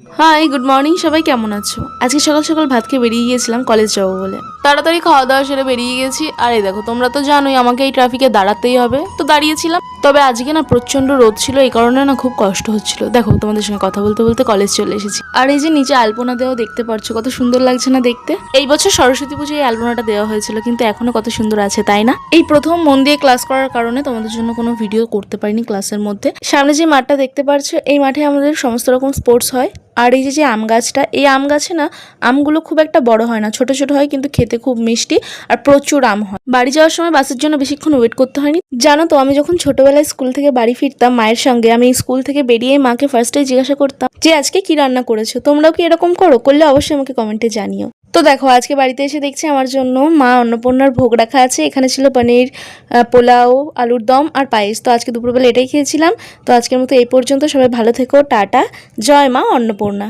High, good morning. সবাই কেমন আছো? আজকে সকাল সকাল ভাত খেয়ে বেরিয়ে গিয়েছিলাম কলেজ যাবো বলে। তাড়াতাড়ি খাওয়া দাওয়া সেরে বেরিয়ে গেছি। আর এই দেখো, তোমরা তো জানোই আমাকে এই ট্রাফিকে দাঁড়াতেই হবে, তো দাঁড়িয়েছিলাম। তবে আজকে না প্রচন্ড রোদ ছিল, এই কারণে না খুব কষ্ট হচ্ছিল। দেখো, তোমাদের সঙ্গে কথা বলতে বলতে কলেজ চলে এসেছি। আর এই যে নিচে আলপনা দেওয়া দেখতে পাচ্ছ, কত সুন্দর লাগছে না দেখতে। এই বছর সরস্বতী পুজোয় এই আলপনাটা দেওয়া হয়েছিল, কিন্তু এখনো কত সুন্দর আছে, তাই না? এই প্রথম মন দিয়ে ক্লাস করার কারণে তোমাদের জন্য কোনো ভিডিও করতে পারিনি ক্লাসের মধ্যে। সামনে যে মাঠটা দেখতে পাচ্ছ, এই মাঠে আমাদের সমস্ত রকম স্পোর্টস হয়। আর এই যে আম গাছটা, এই আম গাছে না আমগুলো খুব একটা বড় হয় না, ছোট ছোট হয়, কিন্তু খেতে খুব মিষ্টি আর প্রচুর আম হয়। বাড়ি যাওয়ার সময় বাসের জন্য বেশিক্ষণ ওয়েট করতে হয়নি। জানো তো, আমি যখন ছোটবেলায় স্কুল থেকে বাড়ি ফিরতাম মায়ের সঙ্গে, আমি স্কুল থেকে বেরিয়ে মাকে ফার্স্টে জিজ্ঞাসা করতাম যে আজকে কি রান্না করেছো। তোমরাও কি এরকম করো? করলে অবশ্যই আমাকে কমেন্টে জানিও। তো দেখো, আজকে বাড়িতে এসে দেখছি আমার জন্য মা অন্নপূর্ণার ভোগ রাখা আছে। এখানে ছিল পনির, পোলাও, আলুর দম আর পায়েস। তো আজকে দুপুরবেলা এটাই খেয়েছিলাম। তো আজকের মতো এই পর্যন্ত। সবাই ভালো থেকো, টাটা, জয় মা অন্নপূর্ণা।